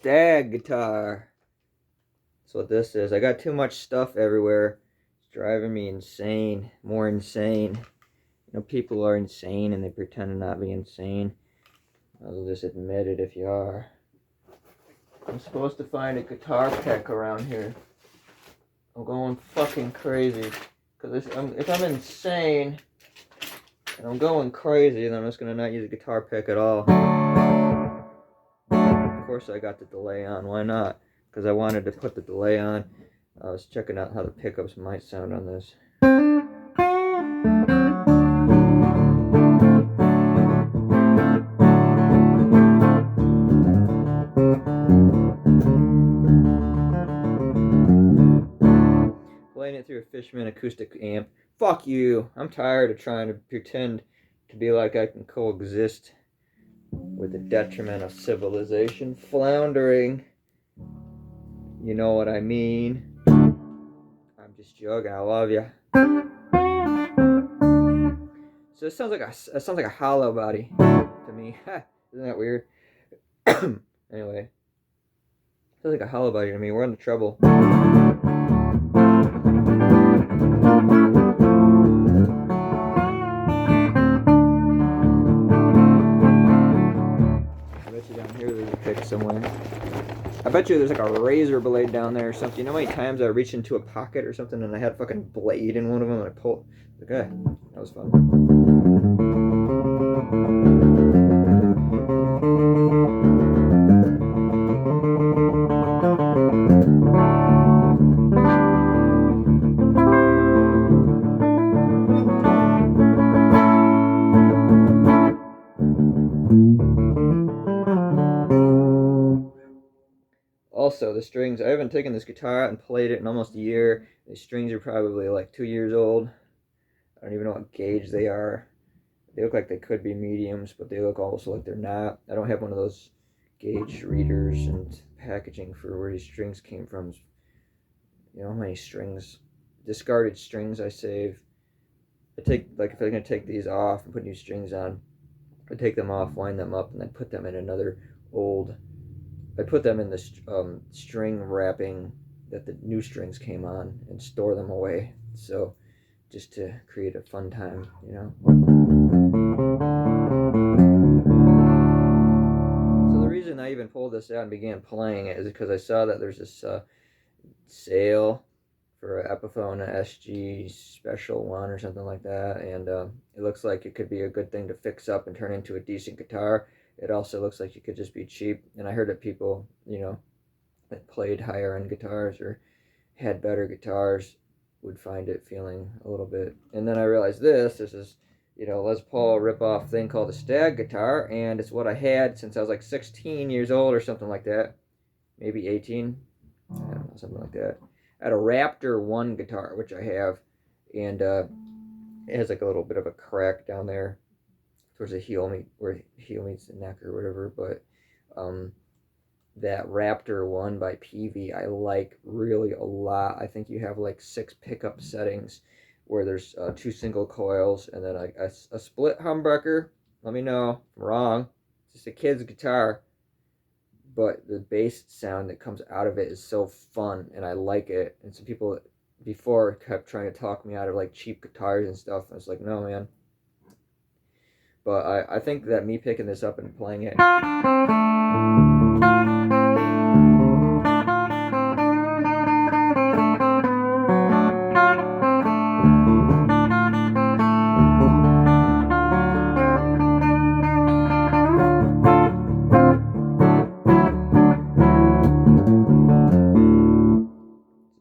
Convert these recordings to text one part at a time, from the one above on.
STAGG guitar. That's what this is. I got too much stuff everywhere. It's driving me insane. More insane. You know, people are insane and they pretend to not be insane. I'll just admit it if you are. I'm supposed to find a guitar pick around here. I'm going fucking crazy. Because if I'm insane and I'm going crazy, then I'm just going to not use a guitar pick at all. Of course I got the delay on. Why not? Because I wanted to put the delay on. I was checking out how the pickups might sound on this. Playing it through a Fishman acoustic amp. Fuck you. I'm tired of trying to pretend to be like I can coexist with the detriment of civilization floundering. You know what I mean. I'm just joking. I love you. So it sounds like a hollow body to me. Isn't that weird? Anyway, it sounds like a hollow body to me. We're in the treble. I bet you down here there's a pick somewhere. I bet you there's like a razor blade down there or something. You know how many times I reached into a pocket or something and I had a fucking blade in one of them and I pulled. Okay, that was fun. Also, the strings, I haven't taken this guitar out and played it in almost a year. The strings are probably like 2 years old. I don't even know what gauge they are. They look like they could be mediums, but they look also like they're not. I don't have one of those gauge readers and packaging for where these strings came from. You know how many strings, discarded strings I save. I take, like if I'm going to take these off and put new strings on, I take them off, wind them up, and then put them in another old... I put them in the string wrapping that the new strings came on and store them away. So just to create a fun time, you know. So the reason I even pulled this out and began playing it is because I saw that there's this sale for an Epiphone SG special one or something like that. And it looks like it could be a good thing to fix up and turn into a decent guitar. It also looks like it could just be cheap. And I heard that people, you know, that played higher end guitars or had better guitars would find it feeling a little bit. And then I realized this is, you know, Les Paul ripoff thing called a STAGG guitar. And it's what I had since I was like 16 years old or something like that. Maybe 18. I don't know, something like that. I had a Raptor 1 guitar, which I have. And it has like a little bit of a crack down there towards the heel, where the heel meets the neck or whatever, but that Raptor 1 by PV I like really a lot. I think you have like 6 pickup settings where there's 2 single coils and then a split humbucker. Let me know if I'm wrong. It's just a kid's guitar, but the bass sound that comes out of it is so fun and I like it. And some people before kept trying to talk me out of like cheap guitars and stuff. I was like, no, man. But I think that me picking this up and playing it...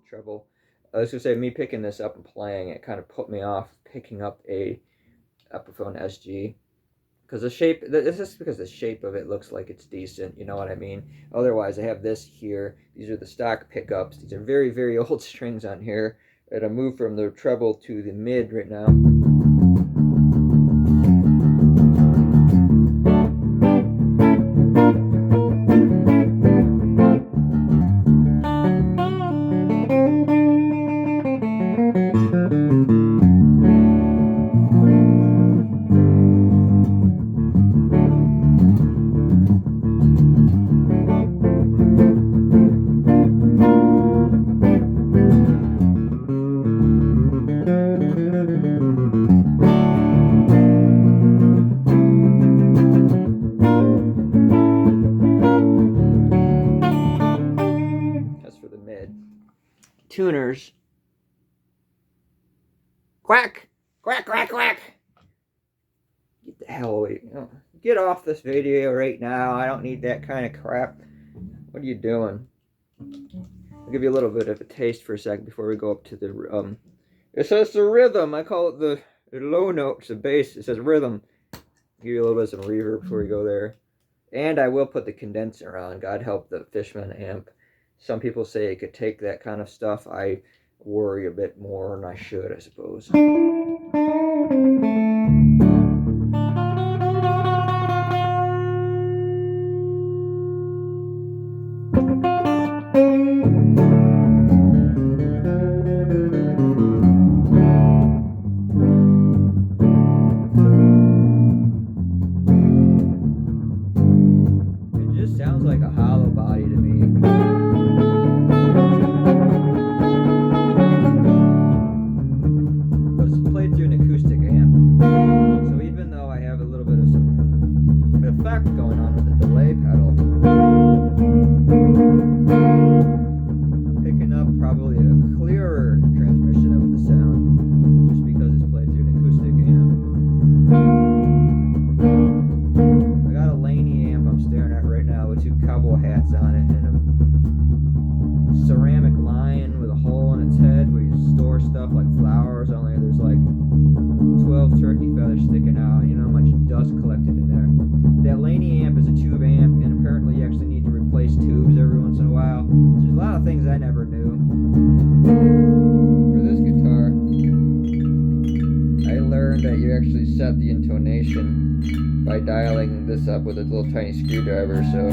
Trouble. I was going to say, me picking this up and playing it kind of put me off picking up a Epiphone SG. Because the shape, this is because the shape of it looks like it's decent, you know what I mean? Otherwise, I have this here. These are the stock pickups. These are very, very old strings on here. And I moved from the treble to the mid right now. tuners. Quack! Quack, quack, quack! Get the hell away. Get off this video right now. I don't need that kind of crap. What are you doing? I'll give you a little bit of a taste for a second before we go up to the, it says the rhythm. I call it the low notes, the bass. It says rhythm. I'll give you a little bit of some reverb before we go there. And I will put the condenser on. God help the Fishman amp. Some people say it could take that kind of stuff. I worry a bit more than I should, I suppose. It just sounds like a hollow body to me. But it's played through an acoustic amp. So even though I have a little bit of some effect going on with the delay pedal, I'm picking up probably a clearer transmission of the sound just because it's played through an acoustic amp. I got a Lome amp I'm staring at right now with two cowboy hats on it and a ceramic lion with a hole in its head where you store stuff like flowers, only there's like 12 turkey feathers sticking out. You know how much dust collected in there. That Lome amp is a tube amp, and apparently you actually need to replace tubes every once in a while. There's a lot of things I never knew. For this guitar, I learned that you actually set the intonation by dialing this up with a little tiny screwdriver, so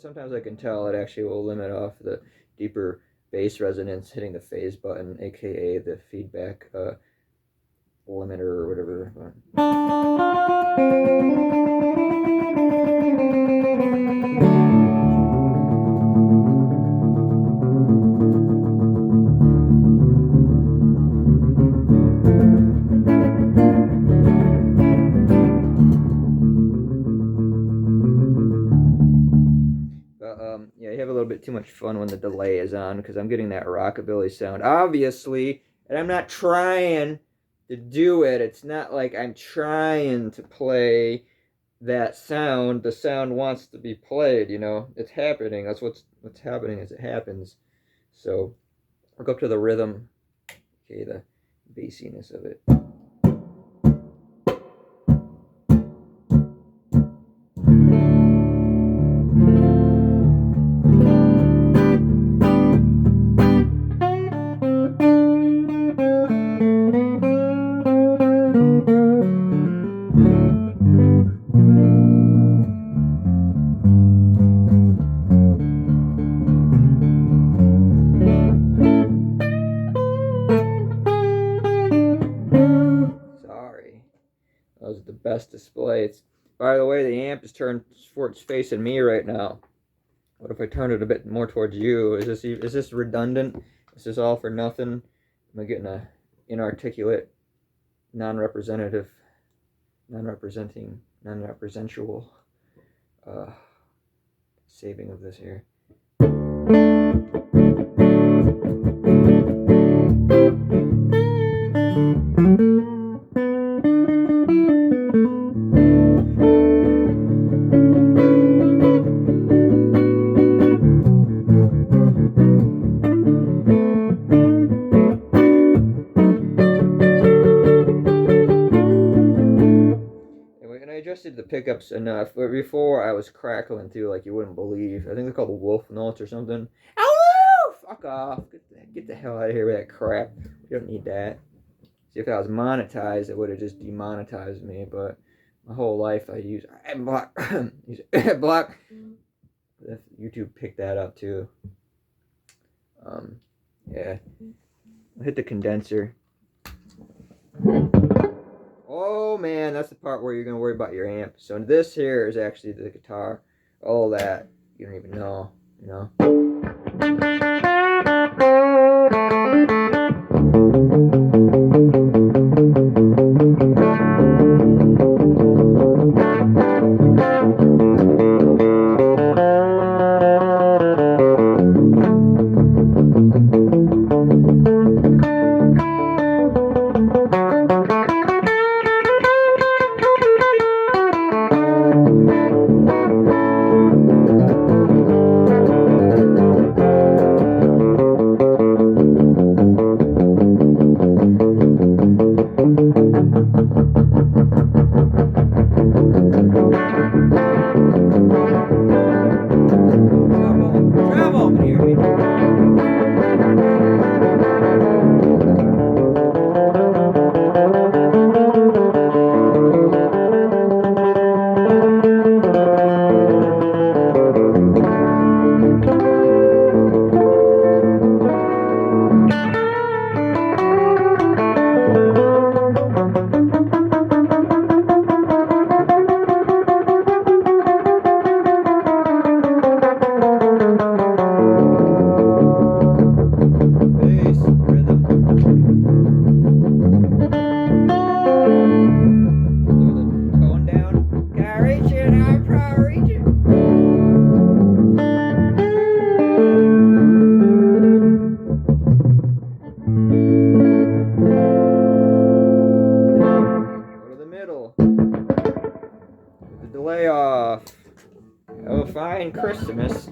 sometimes I can tell it actually will limit off the deeper bass resonance hitting the phase button, aka the feedback limiter or whatever. Yeah, you have a little bit too much fun when the delay is on because I'm getting that rockabilly sound, obviously, and I'm not trying to do it. It's not like I'm trying to play that sound. The sound wants to be played, you know. It's happening. That's what's happening as it happens. So I'll go up to the rhythm, okay, the bassiness of it. That was the best display. By the way, the amp is turned for its facing me right now. What if I turn it a bit more towards you? Is this redundant? Is this all for nothing? Am I getting a inarticulate, non-representative, non-representatual saving of this here? Adjusted the pickups enough, but before I was crackling through like you wouldn't believe. I think they're called wolf notes or something. Ow! Fuck off! Get the hell out of here with that crap. We don't need that. See, if I was monetized, it would have just demonetized me, but my whole life I use ad block. Use ad block. YouTube picked that up too. Yeah. I'll hit the condenser. Oh man, that's the part where you're gonna worry about your amp. So this here is actually the guitar. All that you don't even know, you know. Delay off. Have a fine Christmas.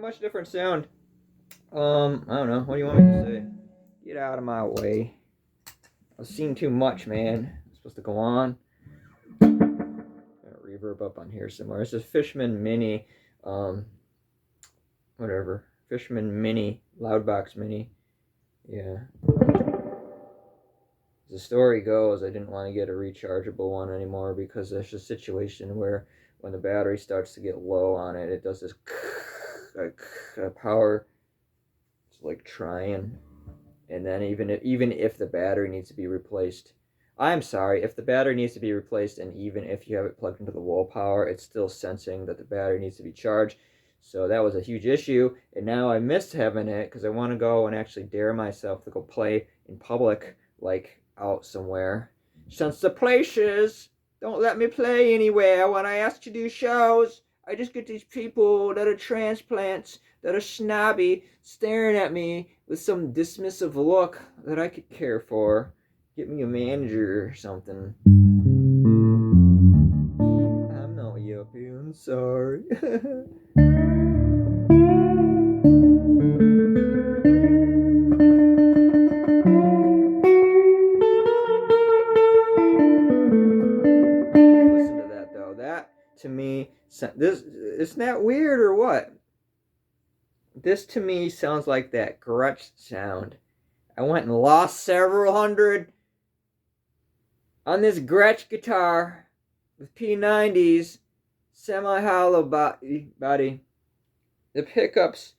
Much different sound. I don't know. What do you want me to say? Get out of my way. I've seen too much, man. I'm supposed to go on. Reverb up on here somewhere. It's a Fishman Mini, whatever. Fishman Mini, Loudbox Mini. Yeah. As the story goes, I didn't want to get a rechargeable one anymore because there's a situation where when the battery starts to get low on it, it does this like power. It's like trying, and then even if the battery needs to be replaced, I'm sorry, if the battery needs to be replaced, and even if you have it plugged into the wall power, it's still sensing that the battery needs to be charged. So that was a huge issue, and now I miss having it because I want to go and actually dare myself to go play in public, like out somewhere. Since the places don't let me play anywhere when I ask to do shows, I just get these people that are transplants, that are snobby, staring at me with some dismissive look that I could care for. Get me a manager or something. I'm not yuppie, I'm sorry. Listen to that though. That to me, this, isn't that weird or what? This to me sounds like that Gretsch sound. I went and lost several hundred on this Gretsch guitar with P90s, semi-hollow body. The pickups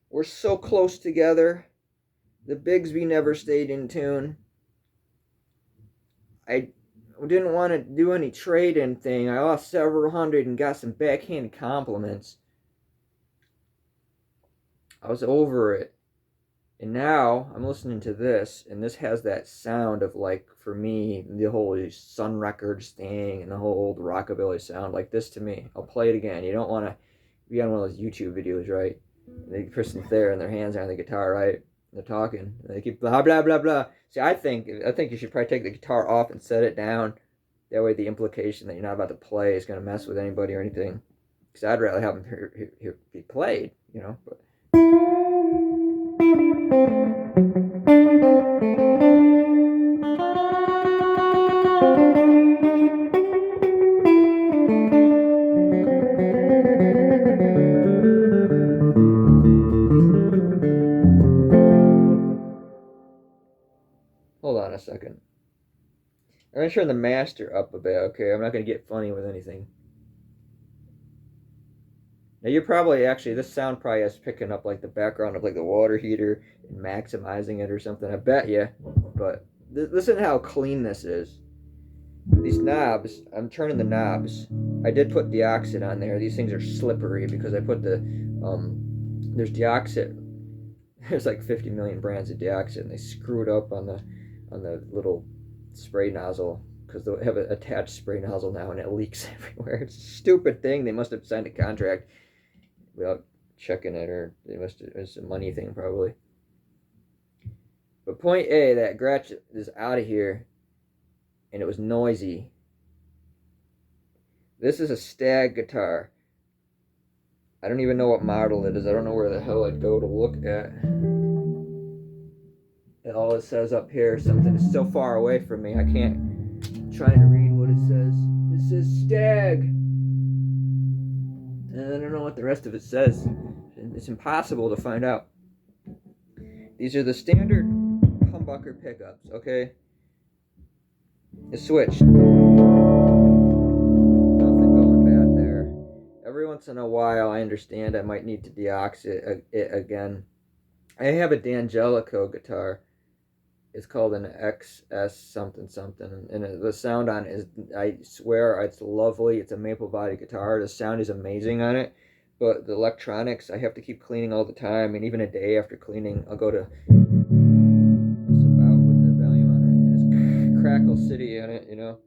were so close together. The Bigsby never stayed in tune. I didn't want to do any trade-in thing. I lost several hundred and got some backhanded compliments. I was over it. And now I'm listening to this, and this has that sound of, like, for me, the whole Sun Records thing and the whole old rockabilly sound. Like this to me. I'll play it again. You don't want to be on one of those YouTube videos, right? And the person's there and their hands are on the guitar, right? And they're talking. And they keep blah, blah, blah, blah. See, I think you should probably take the guitar off and set it down. That way the implication that you're not about to play is going to mess with anybody or anything. Because I'd rather have them be played, you know. But hold on a second. I'm going to turn the master up a bit, okay? I'm not going to get funny with anything. Now you're probably this sound probably is picking up like the background of like the water heater and maximizing it or something. I bet you. But listen to how clean this is. These knobs, I'm turning the knobs. I did put deoxit on there. These things are slippery because I put there's deoxit. There's like 50 million brands of deoxit, and they screwed up on the little spray nozzle because they have an attached spray nozzle now, and it leaks everywhere. It's a stupid thing. They must have signed a contract without checking it, or it's a money thing probably. But point A, that Gretsch is out of here, and it was noisy. This is a STAGG guitar. I don't even know what model it is. I don't know where the hell I'd go to look at. And all it says up here is something that's so far away from me. I can't. I'm trying to read what it says. It says STAGG. And I don't know what the rest of it says. It's impossible to find out. These are the standard humbucker pickups, okay? The switch. Nothing going bad there. Every once in a while, I understand I might need to deoxit it again. I have a D'Angelico guitar. It's called an XS something something, and the sound on it is, I swear, it's lovely. It's a maple body guitar. The sound is amazing on it, but the electronics I have to keep cleaning all the time, and even a day after cleaning, I'll go to mess about with the volume on it, and it's Crackle City on it, you know.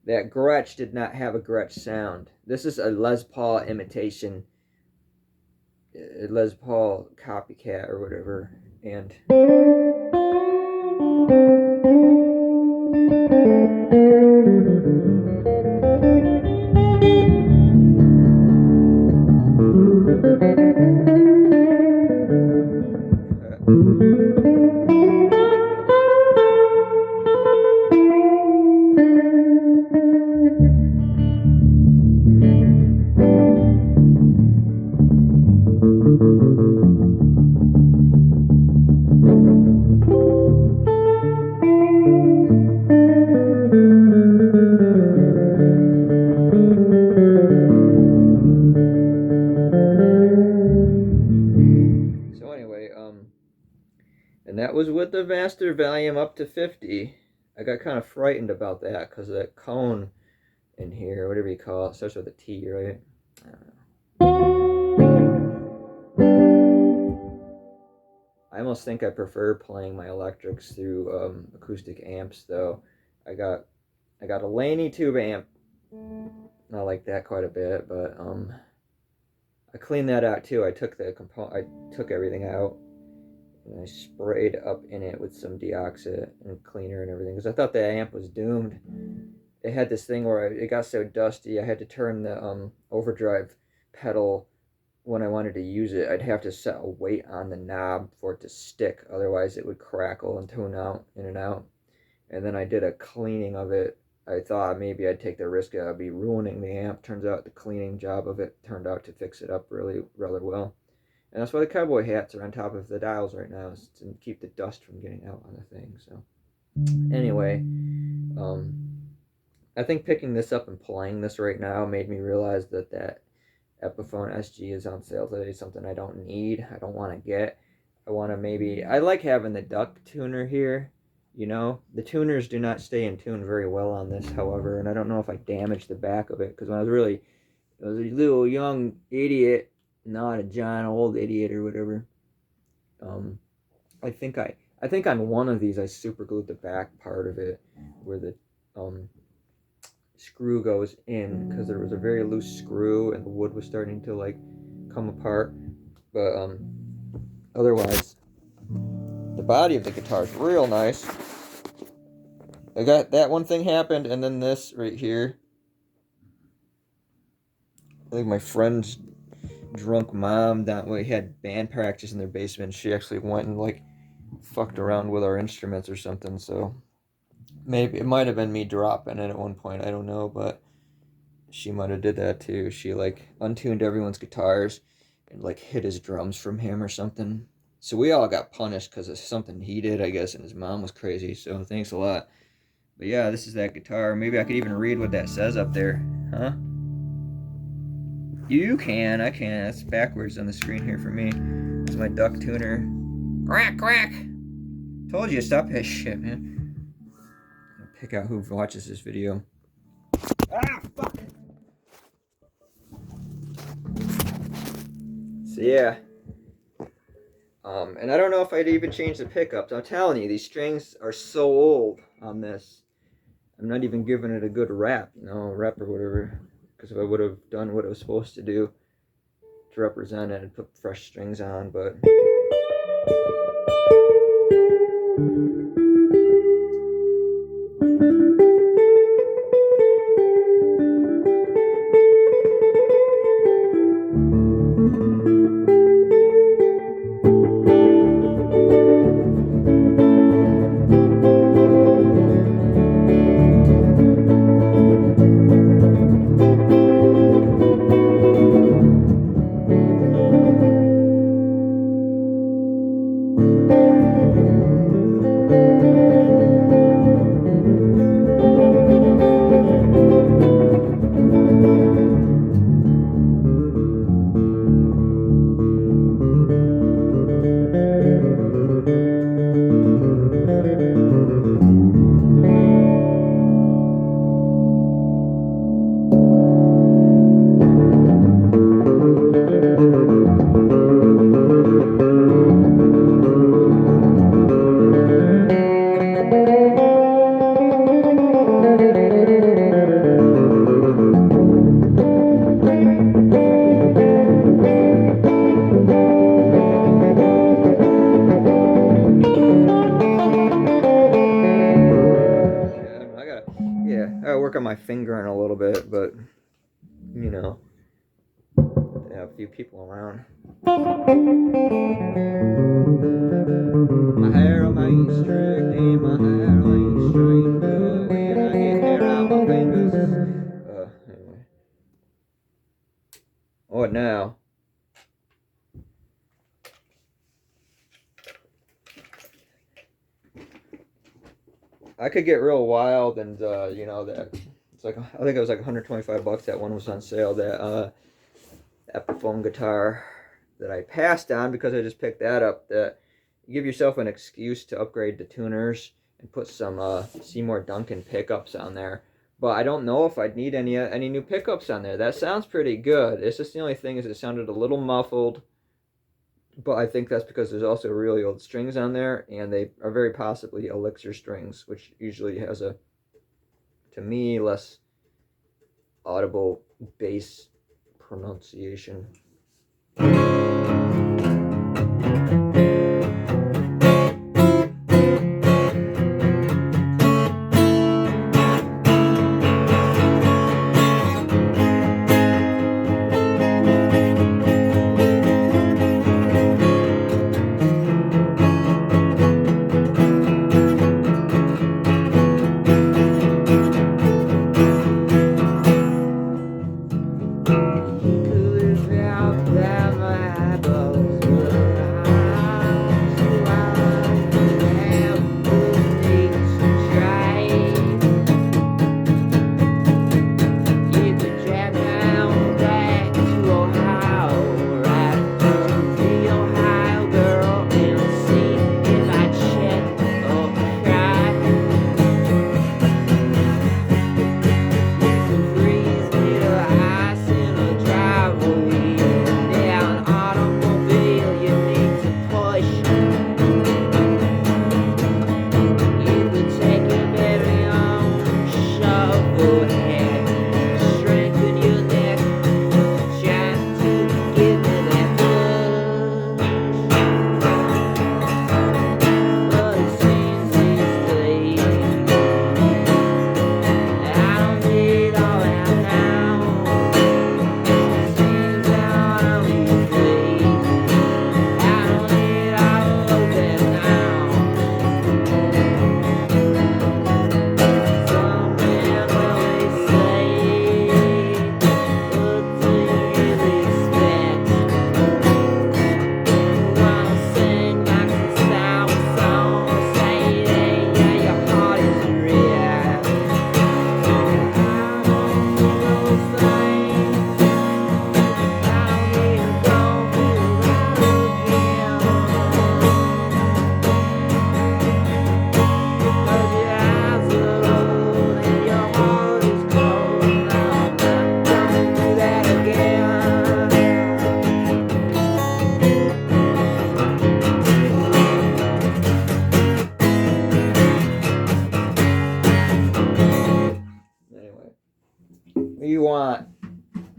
That Gretsch did not have a Gretsch sound. This is a Les Paul imitation, a Les Paul copycat or whatever, and and that was with the master volume up to 50. I got kind of frightened about that because of that cone in here, whatever you call it. Starts with a T, right? I don't know. I almost think I prefer playing my electrics through acoustic amps, though. I got a Laney tube amp. I like that quite a bit, but I cleaned that out too. I took everything out. And I sprayed up in it with some deoxit and cleaner and everything because I thought the amp was doomed. It had this thing where it got so dusty I had to turn the overdrive pedal when I wanted to use it. I'd have to set a weight on the knob for it to stick, otherwise it would crackle and tune out in and out. And then I did a cleaning of it. I thought maybe I'd take the risk of be ruining the amp. Turns out the cleaning job of it turned out to fix it up really, really well. And that's why the cowboy hats are on top of the dials right now, is to keep the dust from getting out on the thing. So anyway, I think picking this up and playing this right now made me realize that that Epiphone SG is on sale today. Something I don't need. I don't want to get. I want to maybe. I like having the duck tuner here. You know, the tuners do not stay in tune very well on this, however, and I don't know if I damaged the back of it because when I was a little young idiot, not a giant old idiot or whatever. I think on one of these I super glued the back part of it where the screw goes in because there was a very loose screw and the wood was starting to like come apart. But otherwise, the body of the guitar is real nice. I got that one thing happened, and then this right here. I think my friend's drunk mom had band practice in their basement. She actually went and like fucked around with our instruments or something. So maybe it might have been me dropping it at one point. I don't know, but she might have did that too. She like untuned everyone's guitars and like hid his drums from him or something. So we all got punished because of something he did, I guess, and his mom was crazy. So thanks a lot. But yeah, this is that guitar. Maybe I could even read what that says up there. Huh? You can. I can. It's backwards on the screen here for me. It's my duck tuner. Quack, quack. Told you, stop that shit, man. I'll pick out who watches this video. Ah, fuck. So yeah. And I don't know if I'd even change the pickups. I'm telling you, these strings are so old on this. I'm not even giving it a good rep, or whatever. Because if I would have done what I was supposed to do to represent it and put fresh strings on, but... work on my fingering a little bit, but to have a few people around. My hair remains strict and my hair lays straight, but when I get hair on my fingers, anyway. What now? I could get real wild and that it's like, I think it was like $125. That one was on sale. That Epiphone guitar that I passed on because I just picked that up. That you give yourself an excuse to upgrade the tuners and put some Seymour Duncan pickups on there. But I don't know if I'd need any new pickups on there. That sounds pretty good. It's just the only thing is it sounded a little muffled. But I think that's because there's also really old strings on there, and they are very possibly elixir strings, which usually has a, to me, less audible bass pronunciation.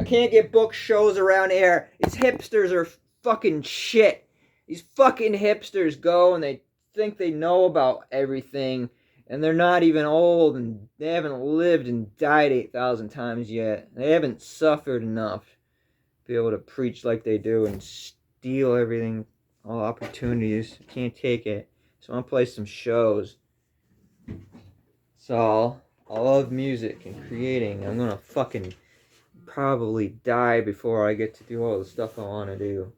I can't get booked shows around here. These hipsters are fucking shit. These fucking hipsters go and they think they know about everything, and they're not even old, and they haven't lived and died 8,000 times yet. They haven't suffered enough to be able to preach like they do and steal everything, all opportunities. I can't take it. So I'm gonna play some shows. So I love music and creating. I'm gonna fucking probably die before I get to do all the stuff I want to do.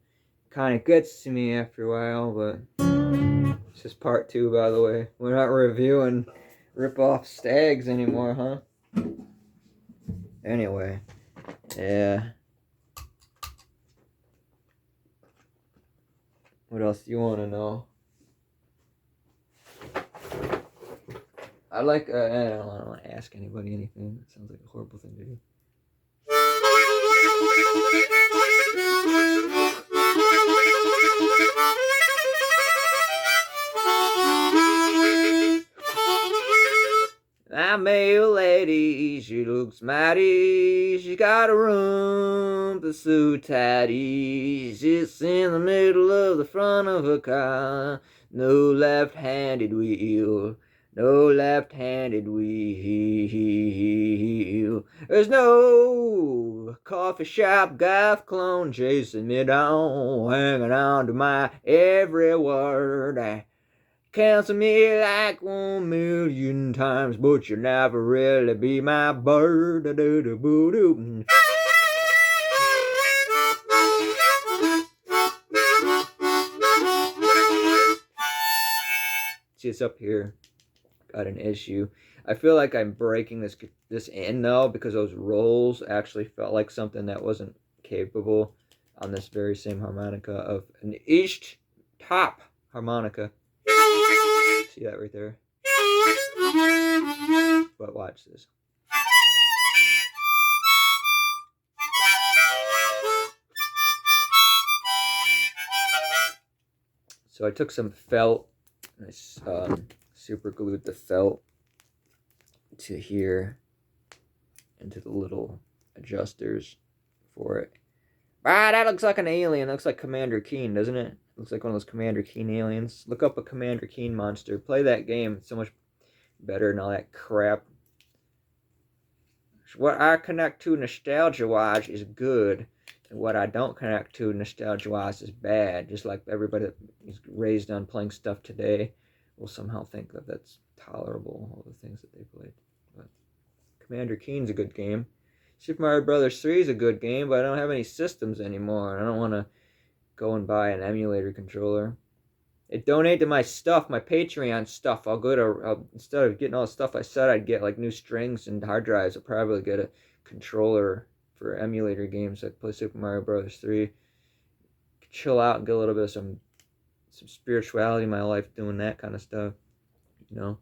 Kind of gets to me after a while, but it's just part 2, by the way. We're not reviewing rip-off STAGGs anymore, huh? Anyway, yeah. What else do you want to know? I don't want to ask anybody anything. That sounds like a horrible thing to do. I met a lady, she looks mighty, she got a rump that's so tidy, sits in the middle of the front of her car, no left-handed wheel, no left-handed wheel. There's no coffee shop goth clone chasing me down, hanging on to my every word. Cancel me like 1,000,000 times, but you'll never really be my bird. Just up here, got an issue. I feel like I'm breaking this in though, because those rolls actually felt like something that wasn't capable on this very same harmonica of an east top harmonica. See that right there? But watch this. So I took some felt, and I super glued the felt to here, into the little adjusters for it. Ah, that looks like an alien. That looks like Commander Keen, doesn't it? Looks like one of those Commander Keen aliens. Look up a Commander Keen monster. Play that game. It's so much better than all that crap. What I connect to nostalgia-wise is good, and what I don't connect to nostalgia-wise is bad. Just like everybody that is raised on playing stuff today will somehow think that that's tolerable, all the things that they played. But Commander Keen's a good game. Super Mario Bros. 3 is a good game, but I don't have any systems anymore, and I don't want to go and buy an emulator controller. Donate to my stuff, my Patreon stuff. Instead of getting all the stuff I said I'd get, like new strings and hard drives, I'll probably get a controller for emulator games like play Super Mario Bros. 3. Chill out and get a little bit of some spirituality in my life doing that kind of stuff, you know.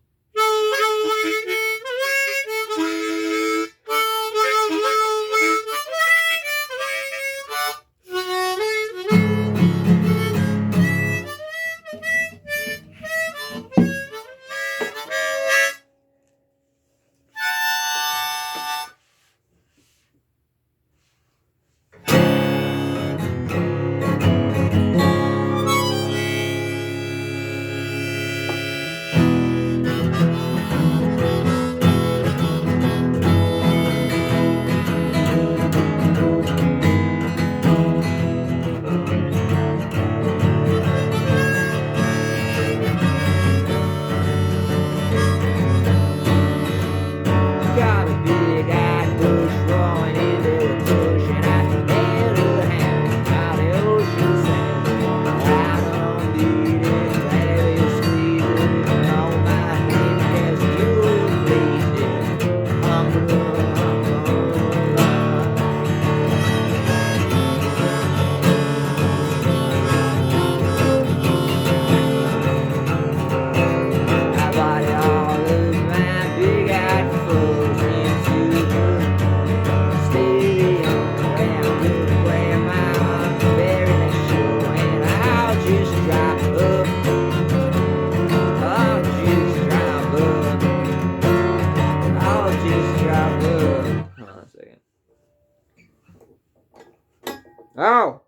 Ow!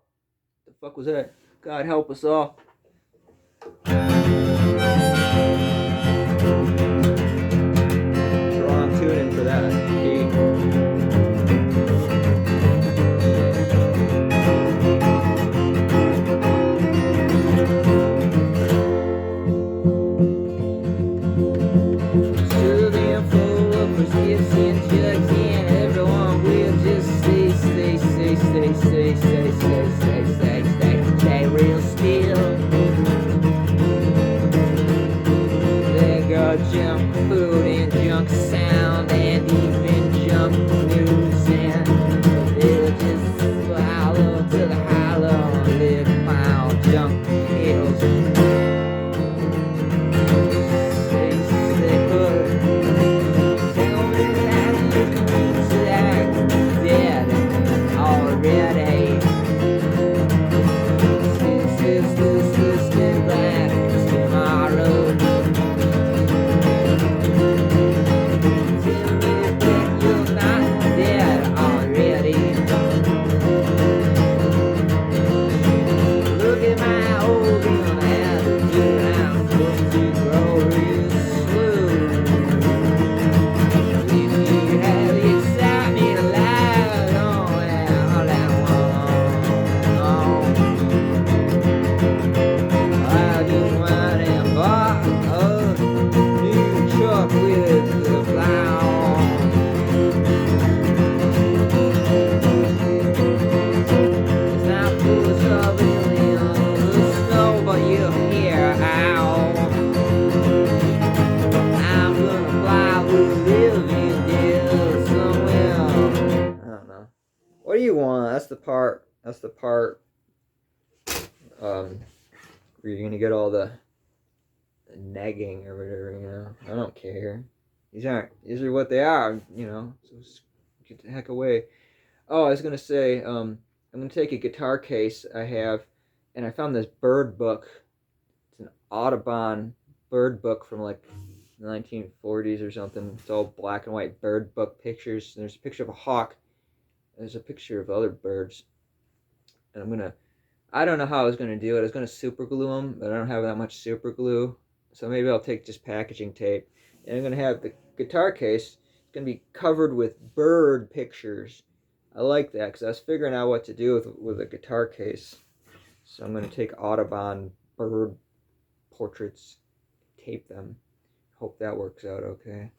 The fuck was that? God help us all. Wrong tuning for that. Soothing full of prescription drugs, and everyone will just stay real still. They got junk food and junk sound and even junk news, and they'll just swallow to the hollow and live pile junk pills. What do you want? That's the part. Where you're gonna get all the nagging or whatever. You know, I don't care. These are what they are. You know, so get the heck away. Oh, I was gonna say, I'm gonna take a guitar case I have, and I found this bird book. It's an Audubon bird book from like the 1940s or something. It's all black and white bird book pictures. And there's a picture of a hawk. There's a picture of other birds. And I don't know how I was gonna do it. I was gonna super glue them, but I don't have that much super glue. So maybe I'll take just packaging tape. And I'm gonna have the guitar case. It's gonna be covered with bird pictures. I like that because I was figuring out what to do with a guitar case. So I'm gonna take Audubon bird portraits, tape them. Hope that works out okay.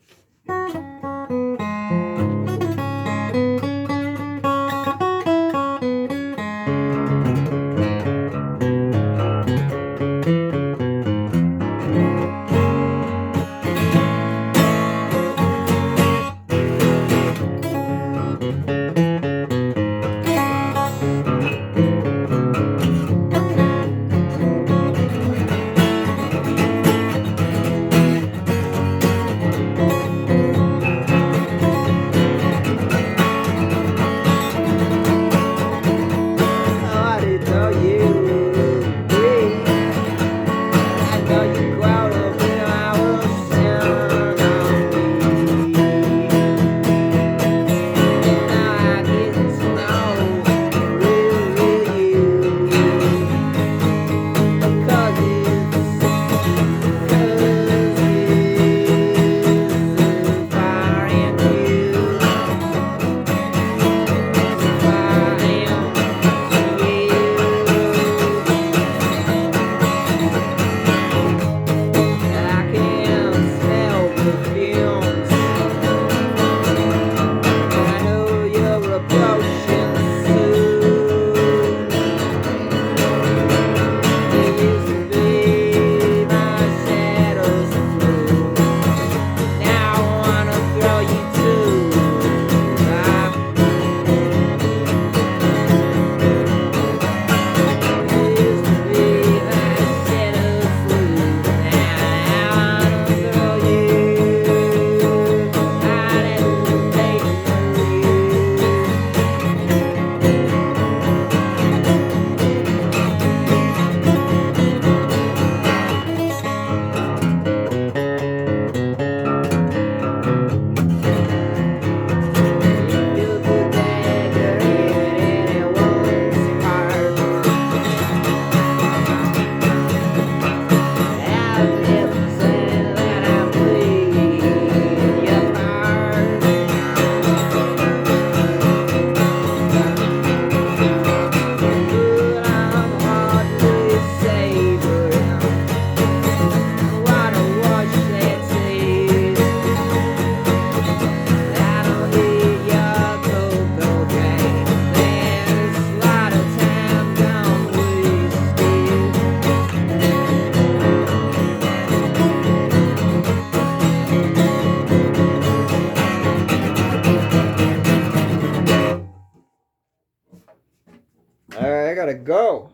Alright, I gotta go.